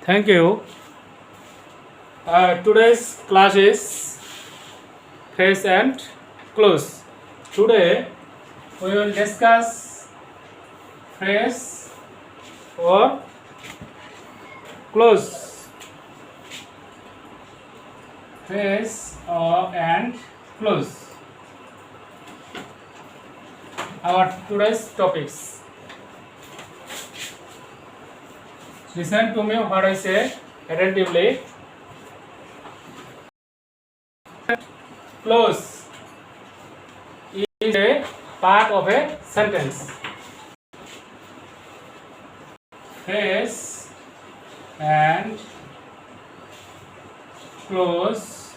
Thank you. Today's class is phrase and close. Today we will discuss phrase or close. Phrase or and close. Our today's topics. Listen to me what I say attentively. Close is a part of a sentence. Phrase and close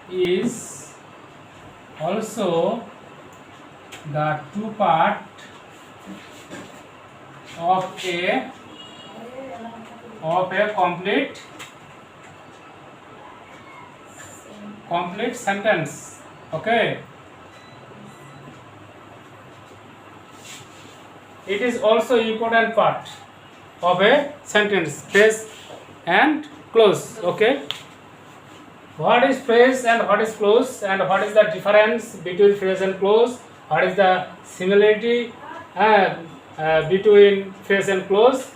is also the two part of a complete sentence. Okay, it is also important part of a sentence, phrase and close. Okay, what is phrase and what is close, and what is the difference between phrase and close, what is the similarity between phrase and close.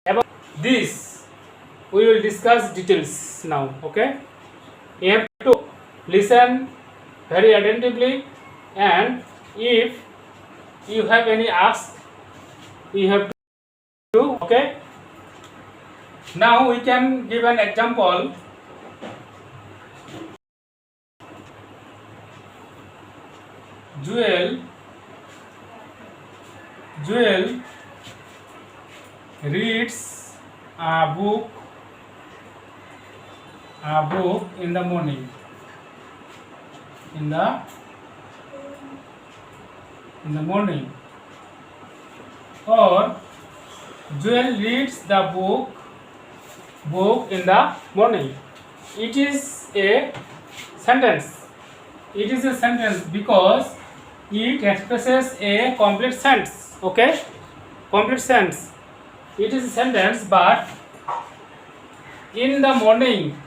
About this we will discuss details now. Okay, you have to listen very attentively, and if you have any ask, you have to do. Okay, now we can give an example. Joel reads a book in the morning. In the morning, or Joel reads the book in the morning. It is a sentence. It is a sentence because it expresses a complete sentence. Okay, complete sentence. It is a sentence, but in the morning,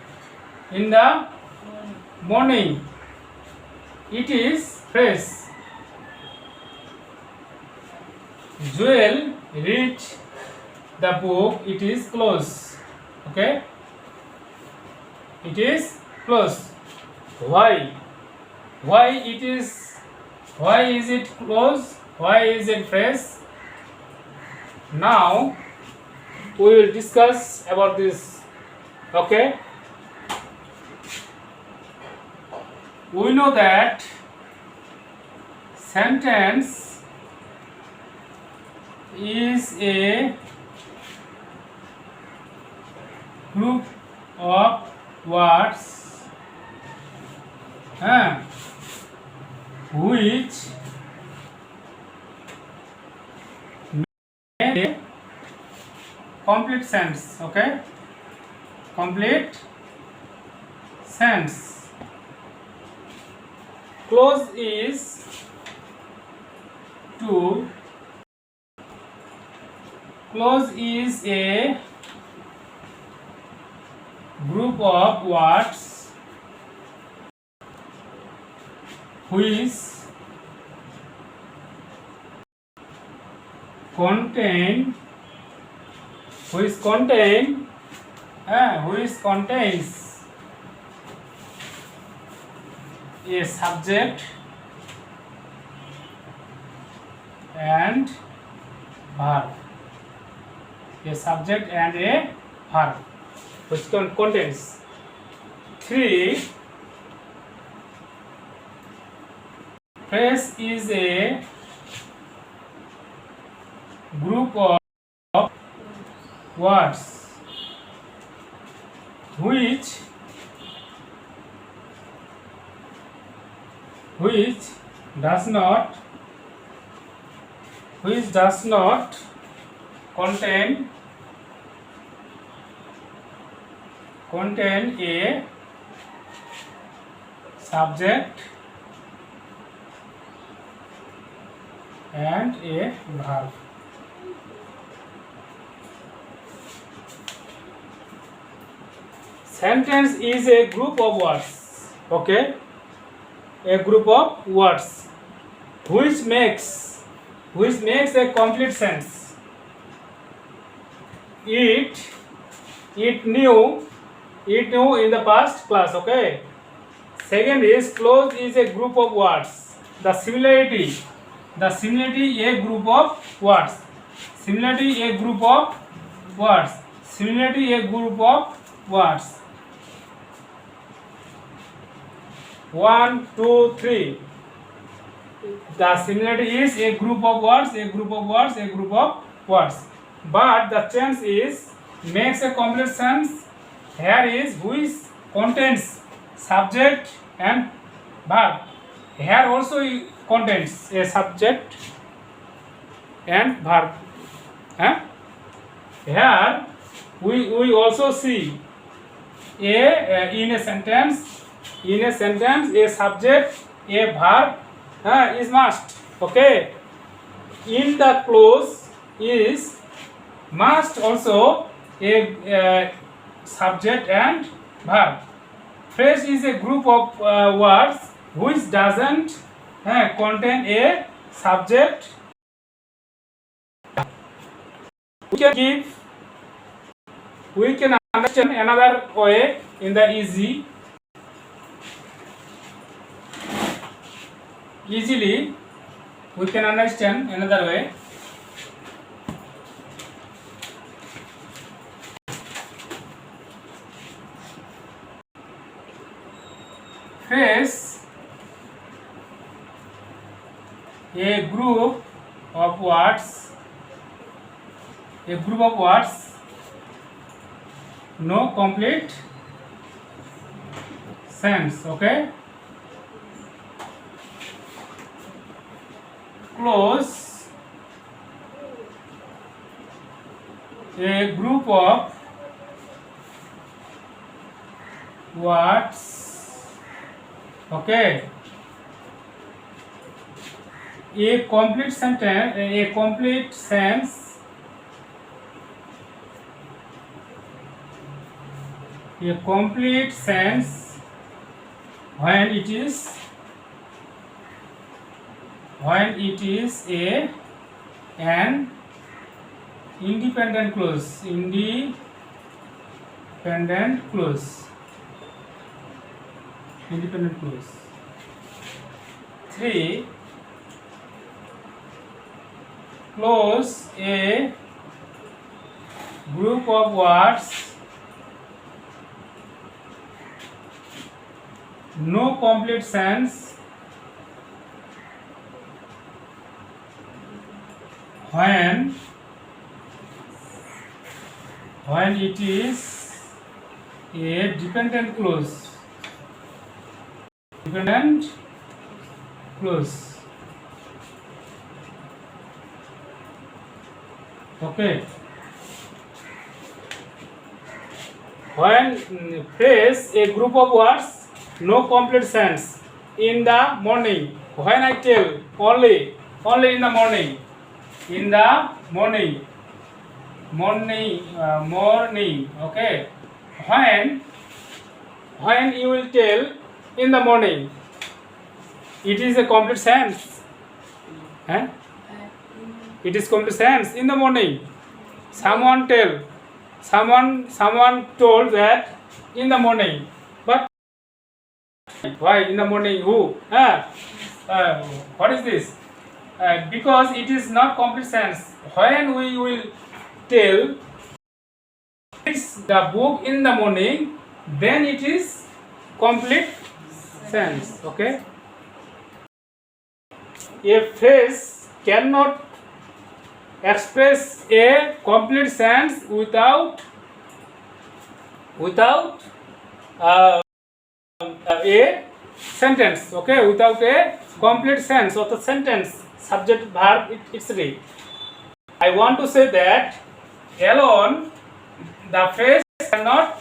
it is phrase. Joel reads the book. It is close. Okay, it is close. Why is it close? Why is it phrase? Now we will discuss about this. Okay, we know that sentence is a group of words which make a complete sense. Okay, complete sense. Close is a group of words which contains a subject and verb. A subject and a verb, which contains three. Phrase is a group of words which does not contain a subject and a verb. Sentence is a group of words. Okay, a group of words which makes a complete sense. It knew in the past class. Okay. Second is close is a group of words. The similarity a group of words. Similarity a group of words. Similarity a group of words. 1, 2, 3. The similarity is a group of words, a group of words, a group of words. But the tense is makes a complete sense. Here is which contains subject and verb. Here also it contains a subject and verb. Here we also see in a sentence a subject, a verb is must. Okay. In the clause is must also a subject and verb. Phrase is a group of words which doesn't contain a subject. We can understand another way in the easily we can understand another way. Phrase a group of words, no complete sense. Okay. Close a group of words. Okay. A complete sentence, a complete sense when it is an independent clause. 3. Close a group of words, no complete sense when it is a dependent clause. Okay. When phrase a group of words, no complete sense. In the morning. When I tell only in the morning. In the morning. Morning. Okay. When you will tell in the morning, it is a complete sense. It is complete sense. In the morning, someone told that in the morning. But why in the morning? Who? What is this? Because it is not complete sense. When we will tell it's the book in the morning, then it is complete sense. Okay. A phrase cannot express a complete sense without a sentence. Okay, without a complete sense of the sentence, subject, verb, etc. I want to say that alone the phrase cannot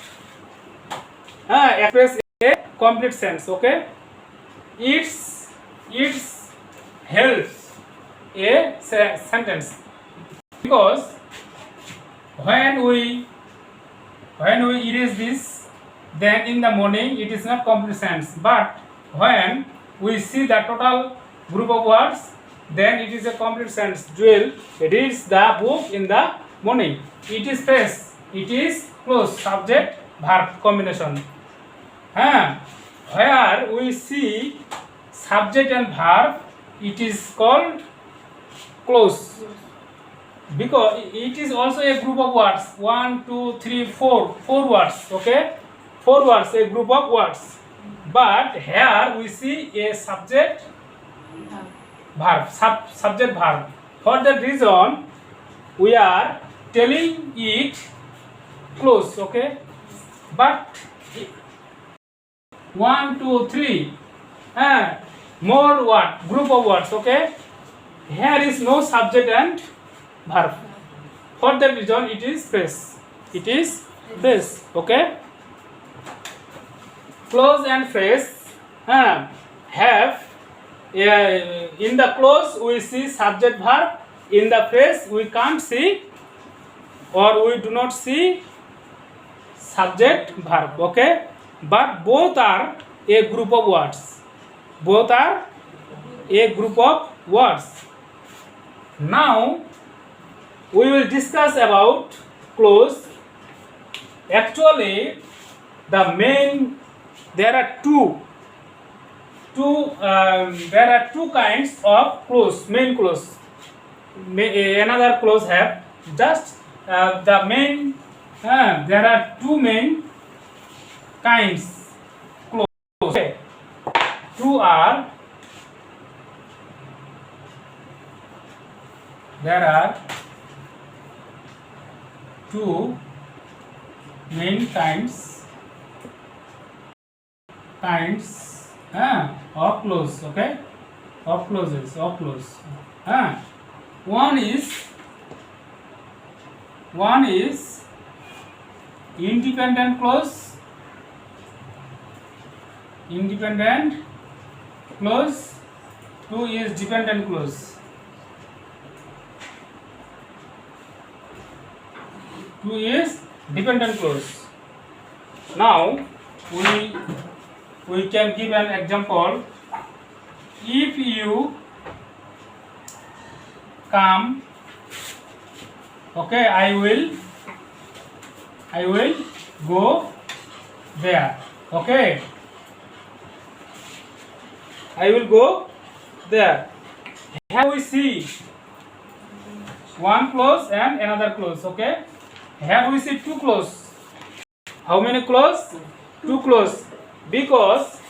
express a complete sense. Okay, it's helps a sentence, because when we erase this then in the morning it is not complete sentence. But when we see the total group of words, then it is a complete sentence. Jewel reads the book in the morning. It is face, it is close, subject verb combination. Where we see subject and verb, it is called close, because it is also a group of words. 1 2 3 4 words. Okay, 4 words, a group of words. But here we see a subject verb, subject verb. For that reason we are telling it close. Okay, but 1 2 3 more word, group of words. Okay, here is no subject and verb. For that reason it is phrase. It is phrase. Okay, clause and phrase have in the clause we see subject verb. In the phrase we can't see, or we do not see subject verb. Okay, but both are a group of words. Both are a group of words. Now we will discuss about clause. Actually, the main, there are two kinds of clause. Main clause. Another clause have just the main. There are two main kinds clause. Okay. There are two main kinds of clause. Okay, of clauses, of clause. One is independent clause. Independent clause. Two is dependent clause. Two is dependent clause. Now we can give an example. If you come, okay, I will go there. Okay, I will go there. Here we see one clause and another clause. Okay, here we see two clause. How many clause? Two clause. Because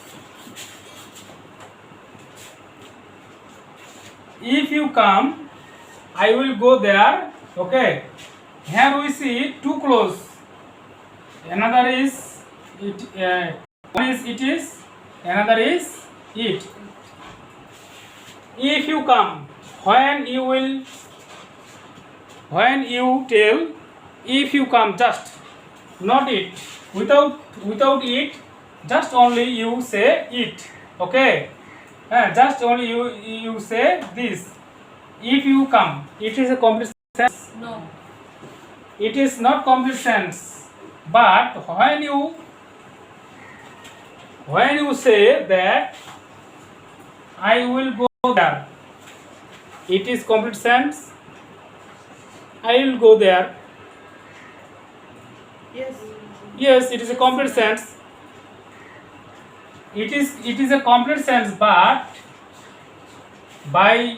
if you come, I will go there. Okay, here we see two clause. Another is it. One is it is. Another is it. If you come, when you tell, if you come, just not it, without it, just only you say it. Okay, just only you say this. If you come, it is a complete sentence. No. It is not complete sentence. But when you say that I will go there, it is complete sentence. I will go there. Yes. Yes, it is a complete sentence. It is a complete sentence, but by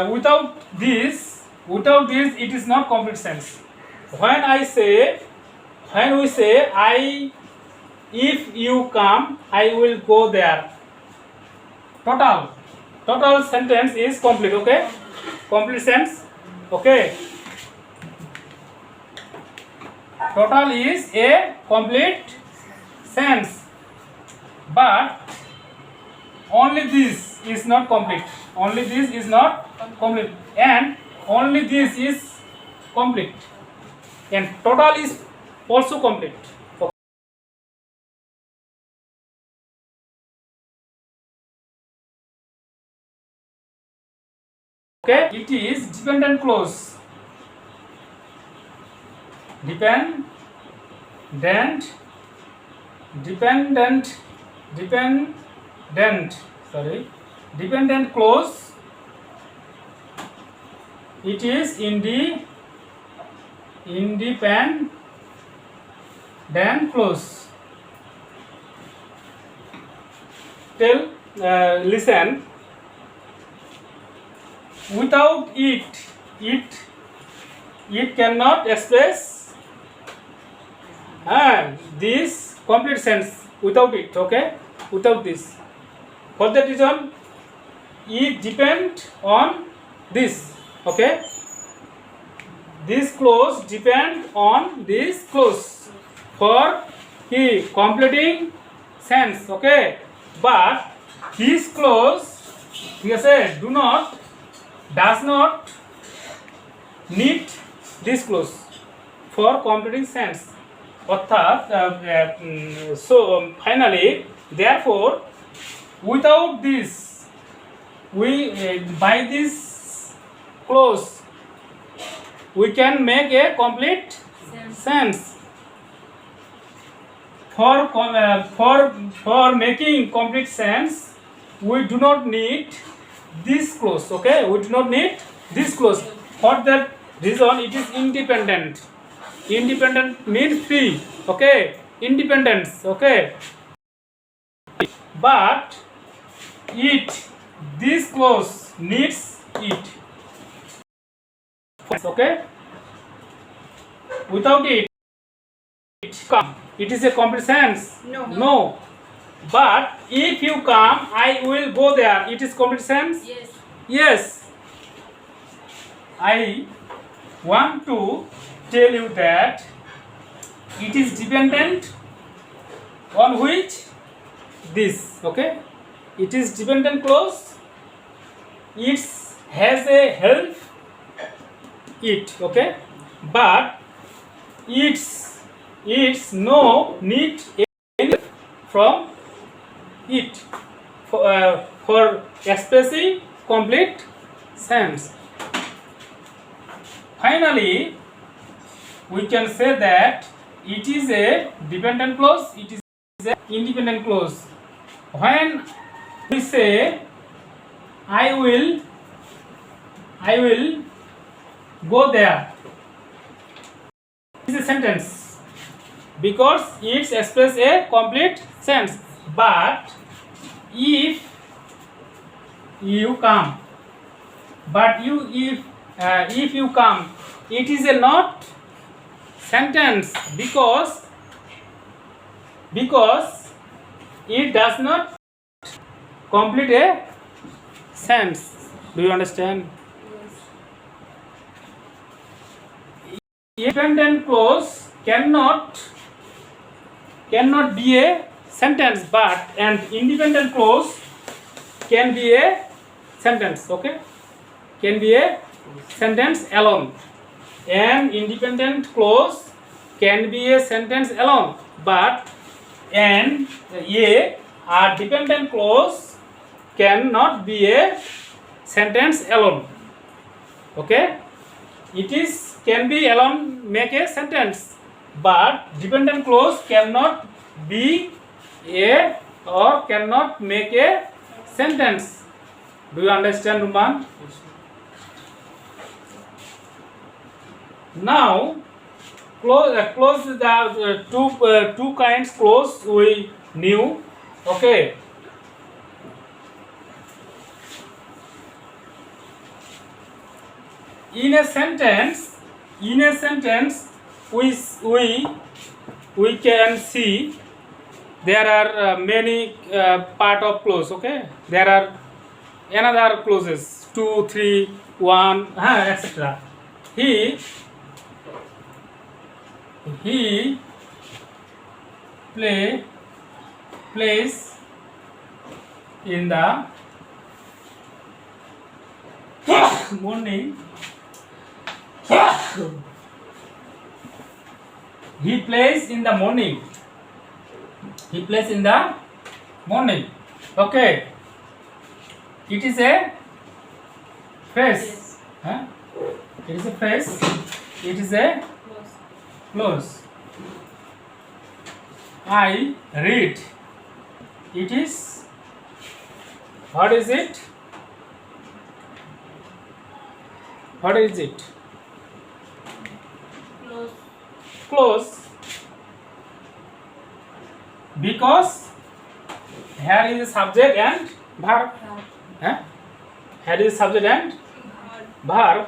without this it is not complete sentence. When we say if you come, I will go there, total sentence is complete. Okay, complete sentence. Okay, total is a complete sentence, but only this is not complete. Only this is not complete, and only this is complete, and total is also complete. Okay, it is dependent clause. Dependent dependent clause. It is independent clause. Listen. Without it cannot express this complete sense. Without it, okay? Without this. For that reason, it depends on this, okay? This clause depend on this clause for completing sense, okay? But this clause, does not need this clause for completing sense. অর্থাৎ finally, therefore, without this, by this clause, we can make a complete sense. For making complete sense, we do not need this clause, okay? We do not need this clause. For that reason, it is independent. Independent means free, okay? Independence, okay? But this clause needs it, okay? Without it is a complete sense. No. But if you come, I will go there. It is complete sense. Yes. I want to tell you that it is dependent on which? This, okay? It is dependent clause. It has a help it, okay? But it's no need any from it for expressing complete sense. Finally, we can say that it is a dependent clause, it is an independent clause. When we say I will go there, it is a sentence because it expresses a complete sense. But if you come, if you come, it is a not sentence because it does not complete a sense. Do you understand? Independent clause cannot be a sentence, but an independent clause can be a sentence, okay? Can be a sentence alone. An independent clause can be a sentence alone, but a dependent clause cannot be a sentence alone, okay? It can be alone make a sentence, but dependent clause cannot be or cannot make a sentence. Do you understand, Ruman? Now close the two kinds clause we knew, okay? In a sentence we can see there are many part of clause, okay? There are another clauses 2, 3, 1, etc. He plays in the morning. He plays in the morning. He plays in the morning, okay? It is a phrase. It is a phrase. It is a clause. I read. It is. What is it? What is it? Close. Close. Because here is subject and verb. Eh? Here is subject and verb.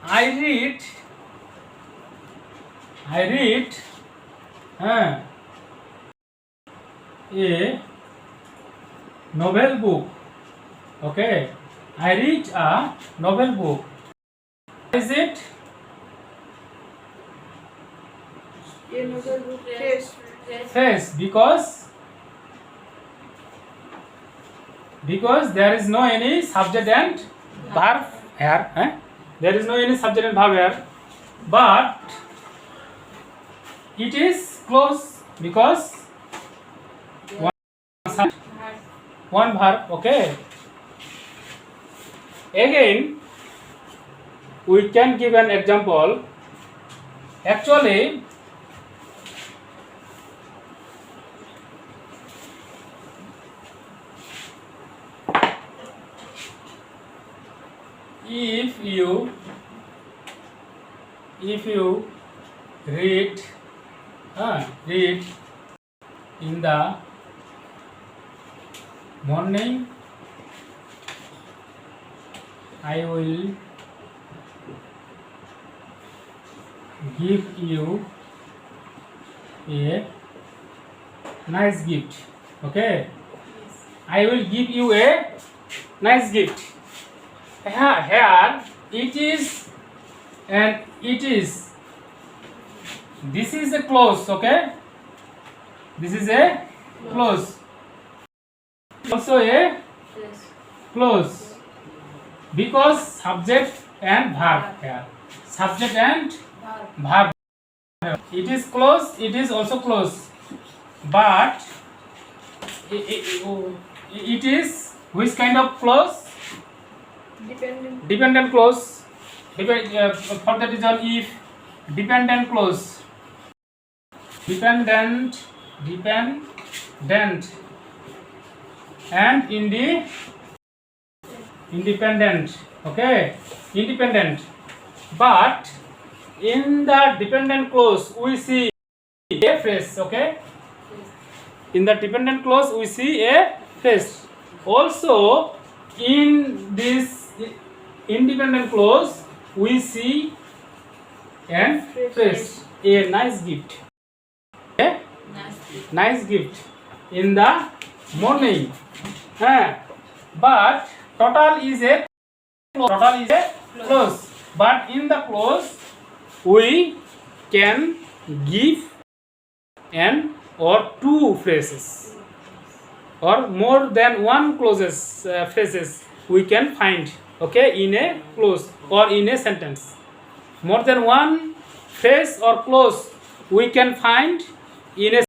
I read a novel book. Okay, I read a novel book. Is it? Face. Because there is no any subject and verb here. There is no any subject and verb here. But it is close because one verb. Okay. Again, we can give an example. Actually, if you read in the morning, I will give you a nice gift. Okay, I will give you a nice gift. Here it is and it is. This is a close. Okay, this is a close. Also a close because subject and verb here. Subject and verb. It is close. It is also close, but it is which kind of clause? Dependent clause. For that reason, if dependent clause. Dependent and independent. Okay, independent. But in the dependent clause, we see a phrase. Okay, in the dependent clause, we see a phrase. Also, in this independent clause, we see a phrase. A nice gift. Okay? Nice gift in the morning. But total is a close. But in the close, we can give an or two phrases or more than one clauses phrases we can find. Okay, in a clause or in a sentence. More than one phrase or clause we can find in a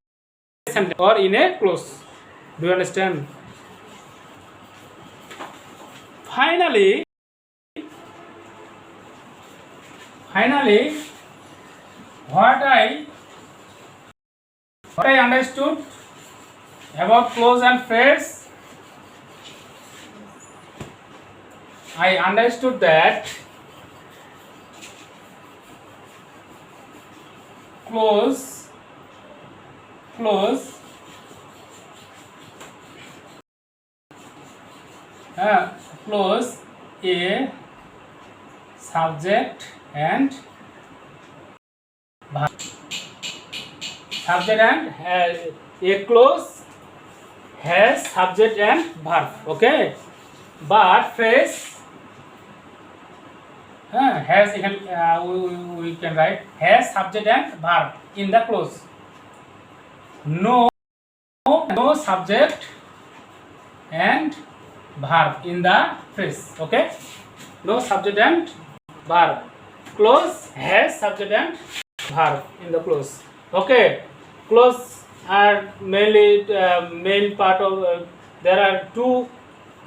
sentence or in a clause. Do you understand? Finally, what I understood about clause and phrase, I understood that clause a subject and verb. Subject and a clause has subject and verb. Okay, but phrase has we can write has subject and verb in the clause. No subject and verb in the phrase. Okay, no subject and verb. Clause has subject and verb in the clause. Okay, clause are mainly main part of there are two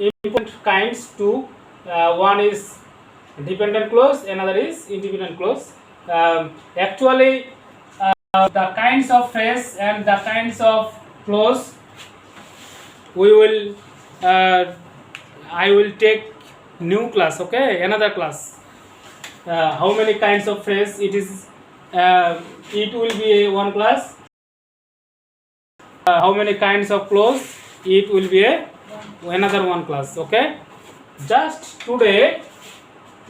important kinds. One is dependent clause, another is independent clause. Actually the kinds of phrase and the kinds of clause we will I will take new class, okay, another class. How many kinds of phrase it is, it will be one class. How many kinds of clause, it will be another one class, okay. Just today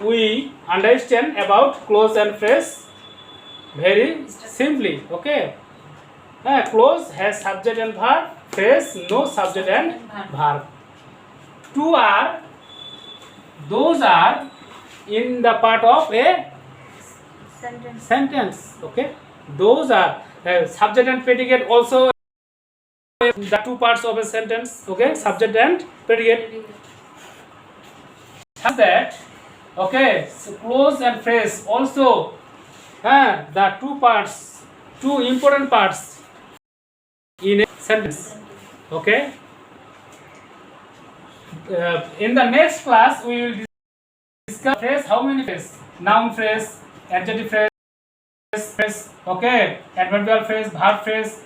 we understand about clause and phrase very simply, okay. Clause has subject and verb, phrase no subject and verb. Those are in the part of a sentence, okay. Those are subject and predicate also, the two parts of a sentence, okay, subject and predicate. That, okay, so clause and phrase also, the two important parts in a sentence, okay. In the next class we will discuss phrase. How many phrase? Noun phrase, adjective phrase, okay, adverbial phrase, verb phrase.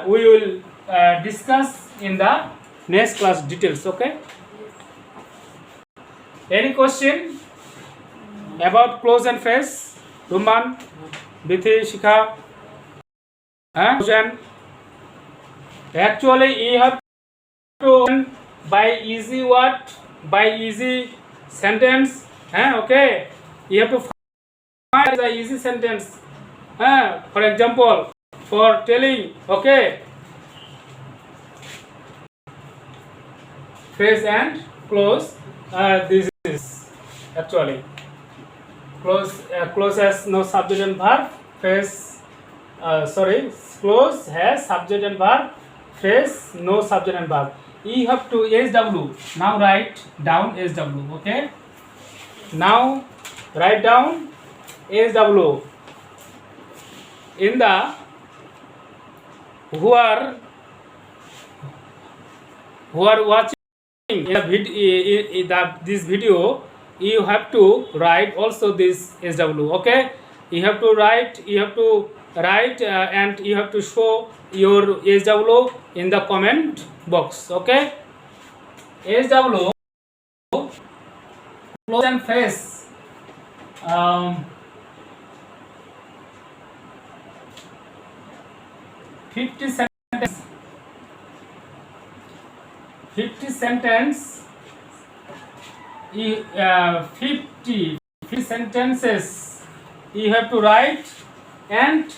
We will discuss in the next class details, okay. Any question about clause and phrase? Ruman, Bithi, Shikha, actually you have to by easy word, by easy sentence, okay, you have to find the easy sentence, for example, for telling, okay, phrase and clause, this is actually clause has no subject and verb, phrase clause has subject and verb, phrase no subject and verb. You have to SW. Now write down SW, okay. Now write down SW. In the who are watching this video, you have to write also this SW, okay. You have to write and you have to show your SW in the comment box, okay. SW, close and phrase, 50 sentence, 50 sentences you have to write and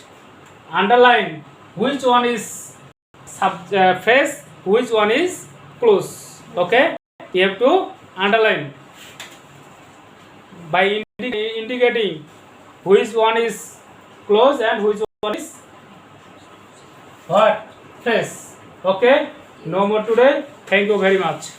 underline which one is phrase, which one is clause, okay. You have to underline by indicating which one is clause and which one is what, phrase, okay. No more today. Thank you very much.